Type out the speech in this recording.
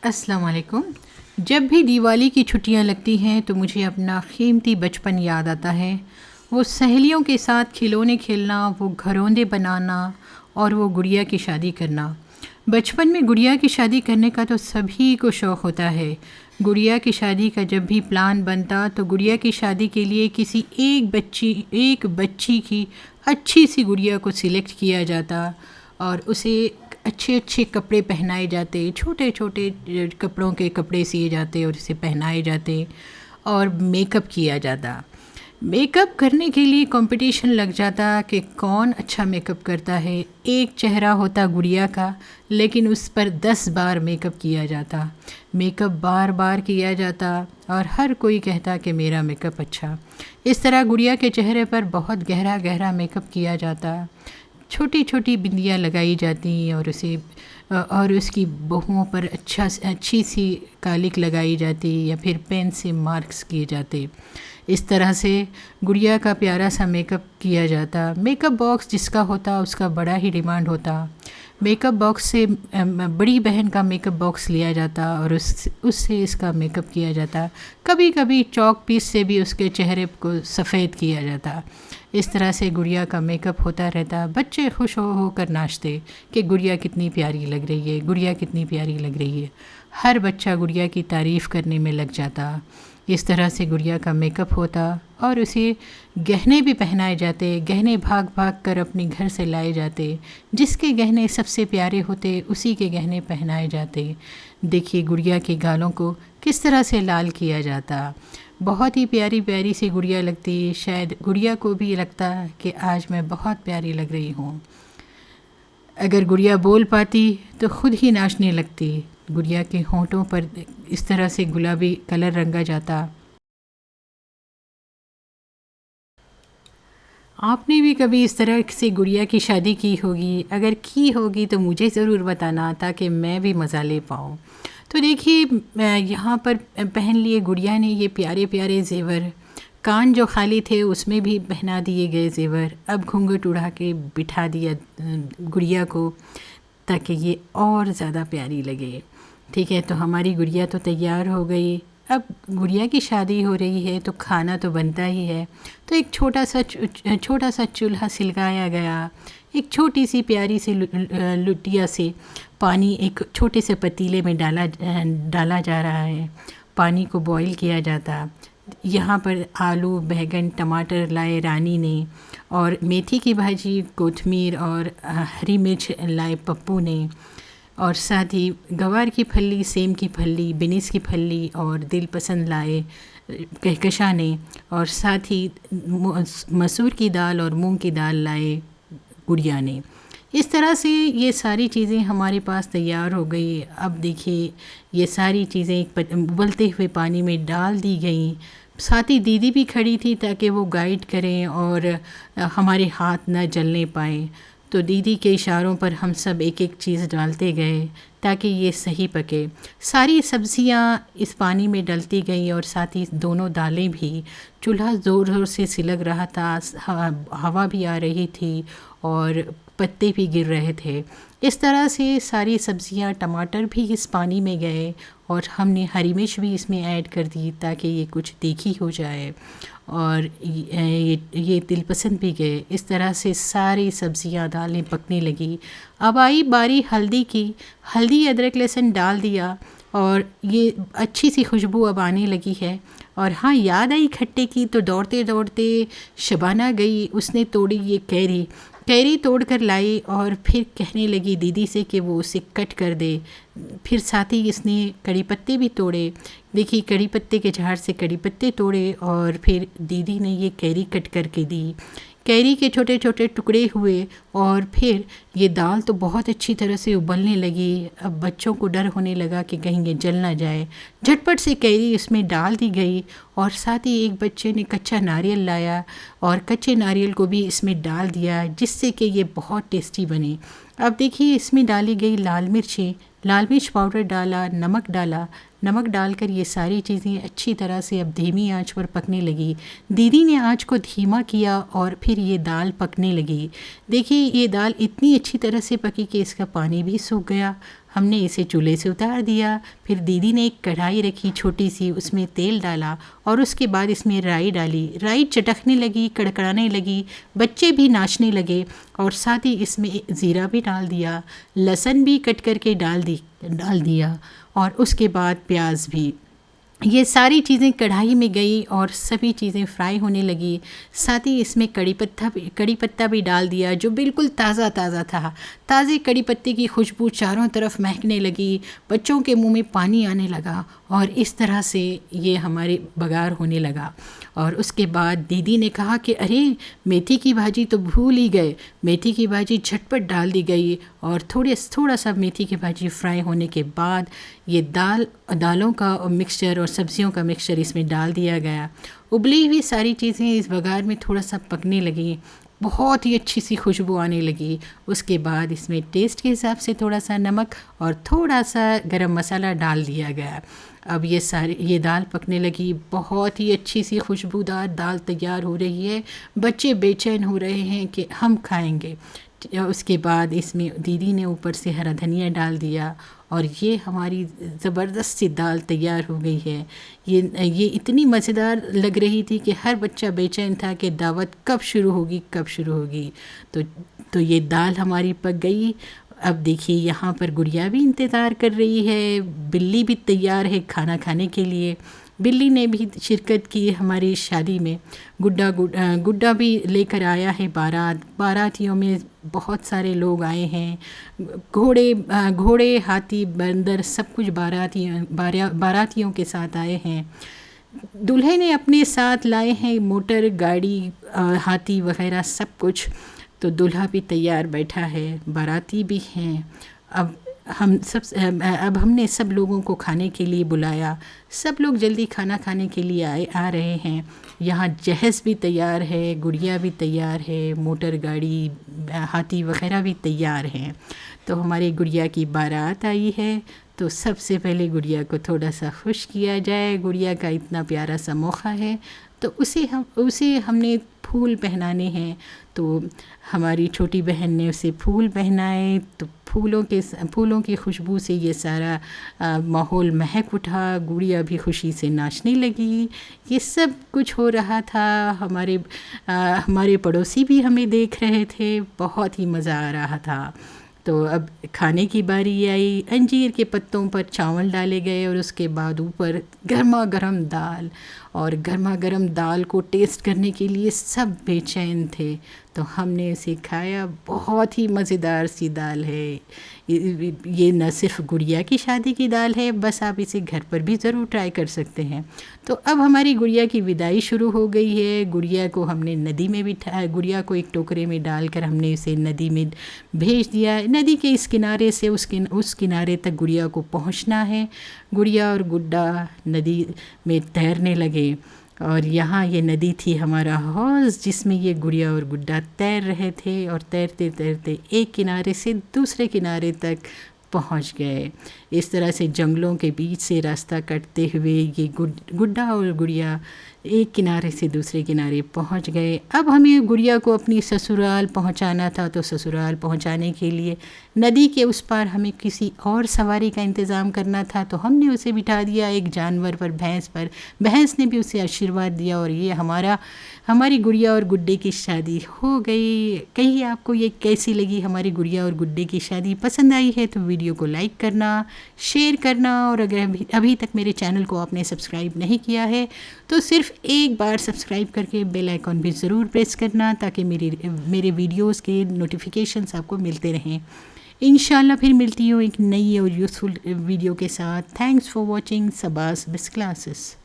अस्सलाम वालेकुम। जब भी दिवाली की छुट्टियां लगती हैं तो मुझे अपना कीमती बचपन याद आता है। वो सहेलियों के साथ खिलौने खेलना, वो घरौंदे बनाना और वो गुड़िया की शादी करना। बचपन में गुड़िया की शादी करने का तो सभी को शौक़ होता है। गुड़िया की शादी का जब भी प्लान बनता तो गुड़िया की शादी के लिए किसी एक बच्ची की अच्छी सी गुड़िया को सिलेक्ट किया जाता और उसे अच्छे अच्छे कपड़े पहनाए जाते, छोटे छोटे कपड़ों के कपड़े सिए जाते और उसे पहनाए जाते और मेकअप किया जाता। मेकअप करने के लिए कंपटीशन लग जाता कि कौन अच्छा मेकअप करता है। एक चेहरा होता गुड़िया का, लेकिन उस पर 10 बार मेकअप किया जाता। मेकअप बार बार किया जाता और हर कोई कहता कि मेरा मेकअप अच्छा। इस तरह गुड़िया के चेहरे पर बहुत गहरा गहरा मेकअप किया जाता। छोटी छोटी बिंदियाँ लगाई जाती और उसकी बहुओं पर अच्छी सी कालिक लगाई जाती या फिर पेन से मार्क्स किए जाते। इस तरह से गुड़िया का प्यारा सा मेकअप किया जाता। मेकअप बॉक्स जिसका होता उसका बड़ा ही डिमांड होता। मेकअप बॉक्स से बड़ी बहन का मेकअप बॉक्स लिया जाता और उससे इसका मेकअप किया जाता। कभी कभी चॉक पीस से भी उसके चेहरे को सफ़ेद किया जाता। इस तरह से गुड़िया का मेकअप होता रहता। बच्चे खुश हो कर नाचते कि गुड़िया कितनी प्यारी लग रही है, गुड़िया कितनी प्यारी लग रही है। हर बच्चा गुड़िया की तारीफ़ करने में लग जाता। इस तरह से गुड़िया का मेकअप होता और उसे गहने भी पहनाए जाते। गहने भाग भाग कर अपने घर से लाए जाते। जिसके गहने सबसे प्यारे होते उसी के गहने पहनाए जाते। देखिए गुड़िया के गालों को किस तरह से लाल किया जाता। बहुत ही प्यारी प्यारी सी गुड़िया लगती। शायद गुड़िया को भी लगता कि आज मैं बहुत प्यारी लग रही हूँ। अगर गुड़िया बोल पाती तो खुद ही नाचने लगती। गुड़िया के होंठों पर इस तरह से गुलाबी कलर रंगा जाता। आपने भी कभी इस तरह से गुड़िया की शादी की होगी? अगर की होगी तो मुझे ज़रूर बताना ताकि मैं भी मज़ा ले पाऊँ। तो देखिए यहाँ पर पहन लिए गुड़िया ने ये प्यारे प्यारे ज़ेवर। कान जो खाली थे उसमें भी पहना दिए गए ज़ेवर। अब घूंघट उड़ा के बिठा दिया गुड़िया को ताकि ये और ज़्यादा प्यारी लगे। ठीक है, तो हमारी गुड़िया तो तैयार हो गई। अब गुड़िया की शादी हो रही है तो खाना तो बनता ही है। तो एक छोटा सा चूल्हा सिलगाया गया। एक छोटी सी प्यारी सी लुटिया से पानी एक छोटे से पतीले में डाला जा रहा है। पानी को बॉईल किया जाता। यहाँ पर आलू, बैंगन, टमाटर लाए रानी ने और मेथी की भाजी, कोतमीर और हरी मिर्च लाए पप्पू ने और साथ ही गवार की फली, सेम की फली, बिनीस की फली और दिल पसंद लाए कहकशा ने और साथ ही मसूर की दाल और मूंग की दाल लाए गुड़िया ने। इस तरह से ये सारी चीज़ें हमारे पास तैयार हो गई। अब देखिए ये सारी चीज़ें उबलते हुए पानी में डाल दी गई। साथ ही दीदी भी खड़ी थी ताकि वो गाइड करें और हमारे हाथ न जलने पाए। तो दीदी के इशारों पर हम सब एक एक चीज़ डालते गए ताकि ये सही पके। सारी सब्जियां इस पानी में डलती गई और साथ ही दोनों दालें भी। चूल्हा ज़ोर ज़ोर से सिलग रहा था, हवा भी आ रही थी और पत्ते भी गिर रहे थे। इस तरह से सारी सब्जियां, टमाटर भी इस पानी में गए और हमने हरी मिर्च भी इसमें ऐड कर दी ताकि ये कुछ तीखी हो जाए और ये दिलपसंद भी गए। इस तरह से सारी सब्जियां, दालें पकने लगी। अब आई बारी हल्दी की। हल्दी, अदरक, लहसुन डाल दिया और ये अच्छी सी खुशबू अब आने लगी है। और हाँ, याद आई खट्टे की, तो दौड़ते दौड़ते शबाना गई। उसने तोड़ी ये कैरी तोड़ कर लाई और फिर कहने लगी दीदी से कि वो उसे कट कर दे। फिर साथ ही इसने कड़ी पत्ते भी तोड़े। देखिए कड़ी पत्ते के झाड़ से कड़ी पत्ते तोड़े और फिर दीदी ने ये कैरी कट करके दी। कैरी के छोटे छोटे टुकड़े हुए और फिर ये दाल तो बहुत अच्छी तरह से उबलने लगी। अब बच्चों को डर होने लगा कि कहीं ये जल ना जाए। झटपट से कैरी इसमें डाल दी गई और साथ ही एक बच्चे ने कच्चा नारियल लाया और कच्चे नारियल को भी इसमें डाल दिया जिससे कि ये बहुत टेस्टी बने। अब देखिए इसमें डाली गई लाल मिर्चें। लाल मिर्च पाउडर डाला, नमक डाला। नमक डालकर ये सारी चीज़ें अच्छी तरह से अब धीमी आंच पर पकने लगी। दीदी ने आंच को धीमा किया और फिर ये दाल पकने लगी। देखिए ये दाल इतनी अच्छी तरह से पकी कि इसका पानी भी सूख गया। हमने इसे चूल्हे से उतार दिया। फिर दीदी ने एक कढ़ाई रखी छोटी सी, उसमें तेल डाला और उसके बाद इसमें राई डाली। राई चटकने लगी, कड़कड़ाने लगी, बच्चे भी नाचने लगे और साथ ही इसमें ज़ीरा भी डाल दिया, लहसुन भी कट करके डाल दिया और उसके बाद प्याज भी। ये सारी चीज़ें कढ़ाई में गई और सभी चीज़ें फ्राई होने लगी। साथ ही इसमें कड़ी पत्ता भी डाल दिया जो बिल्कुल ताज़ा था। ताज़े कड़ी पत्ते की खुशबू चारों तरफ महकने लगी, बच्चों के मुंह में पानी आने लगा और इस तरह से ये हमारे बघार होने लगा। और उसके बाद दीदी ने कहा कि अरे मेथी की भाजी तो भूल ही गए। मेथी की भाजी झटपट डाल दी गई और थोड़ा सा मेथी की भाजी फ्राई होने के बाद ये दालों का मिक्सचर और सब्जियों का मिक्सचर इसमें डाल दिया गया। उबली हुई सारी चीज़ें इस बघार में थोड़ा सा पकने लगी, बहुत ही अच्छी सी खुशबू आने लगी। उसके बाद इसमें टेस्ट के हिसाब से थोड़ा सा नमक और थोड़ा सा गरम मसाला डाल दिया गया। अब ये दाल पकने लगी, बहुत ही अच्छी सी खुशबूदार दाल तैयार हो रही है। बच्चे बेचैन हो रहे हैं कि हम खाएंगे। उसके बाद इसमें दीदी ने ऊपर से हरा धनिया डाल दिया और ये हमारी ज़बरदस्त सी दाल तैयार हो गई है। ये इतनी मज़ेदार लग रही थी कि हर बच्चा बेचैन था कि दावत कब शुरू होगी। तो ये दाल हमारी पक गई। अब देखिए यहाँ पर गुड़िया भी इंतज़ार कर रही है, बिल्ली भी तैयार है खाना खाने के लिए। बिल्ली ने भी शिरकत की हमारी शादी में। गुड्डा भी लेकर आया है बारातियों में बहुत सारे लोग आए हैं। घोड़े हाथी बंदर सब कुछ बारातियों के साथ आए हैं। दूल्हे ने अपने साथ लाए हैं मोटर गाड़ी, हाथी वगैरह सब कुछ। तो दूल्हा भी तैयार बैठा है, बाराती भी हैं। अब हमने सब लोगों को खाने के लिए बुलाया। सब लोग जल्दी खाना खाने के लिए आ रहे हैं। यहाँ जहेज़ भी तैयार है, गुड़िया भी तैयार है, मोटर गाड़ी, हाथी वगैरह भी तैयार हैं। तो हमारी गुड़िया की बारात आई है। तो सबसे पहले गुड़िया को थोड़ा सा खुश किया जाए। गुड़िया का इतना प्यारा सा मौका है तो उसे हमने फूल पहनाने हैं। तो हमारी छोटी बहन ने उसे फूल पहनाए। तो फूलों की खुशबू से ये सारा माहौल महक उठा। गुड़िया भी खुशी से नाचने लगी। ये सब कुछ हो रहा था। हमारे पड़ोसी भी हमें देख रहे थे। बहुत ही मज़ा आ रहा था। तो अब खाने की बारी आई। अंजीर के पत्तों पर चावल डाले गए और उसके बाद ऊपर गर्मा गर्म दाल। और गर्मा गर्म दाल को टेस्ट करने के लिए सब बेचैन थे। तो हमने इसे खाया। बहुत ही मज़ेदार सी दाल है। ये न सिर्फ गुड़िया की शादी की दाल है, बस आप इसे घर पर भी ज़रूर ट्राई कर सकते हैं। तो अब हमारी गुड़िया की विदाई शुरू हो गई है। गुड़िया को हमने नदी में गुड़िया को एक टोकरे में डालकर हमने इसे नदी में भेज दिया। नदी के इस किनारे से उस किनारे तक गुड़िया को पहुंचना है। गुड़िया और गुड्डा नदी में तैरने लगे और यहाँ ये नदी थी हमारा हौज़, जिसमें ये गुड़िया और गुड्डा तैर रहे थे और तैरते तैरते एक किनारे से दूसरे किनारे तक पहुँच गए। इस तरह से जंगलों के बीच से रास्ता कटते हुए ये गुड्डा और गुड़िया एक किनारे से दूसरे किनारे पहुंच गए। अब हमें गुड़िया को अपनी ससुराल पहुंचाना था। तो ससुराल पहुंचाने के लिए नदी के उस पार हमें किसी और सवारी का इंतज़ाम करना था। तो हमने उसे बिठा दिया एक जानवर पर, भैंस पर। भैंस ने भी उसे आशीर्वाद दिया और ये हमारी गुड़िया और गुड्डे की शादी हो गई। कहिए आपको ये कैसी लगी हमारी गुड़िया और गुड्डे की शादी? पसंद आई है तो वीडियो को लाइक करना, शेयर करना और अगर अभी तक मेरे चैनल को आपने सब्सक्राइब नहीं किया है तो सिर्फ एक बार सब्सक्राइब करके बेल आइकॉन भी ज़रूर प्रेस करना ताकि मेरे वीडियोस के नोटिफिकेशंस आपको मिलते रहें। इंशाल्लाह फिर मिलती हूँ एक नई और यूज़फुल वीडियो के साथ। Thanks for watching सबास best classes.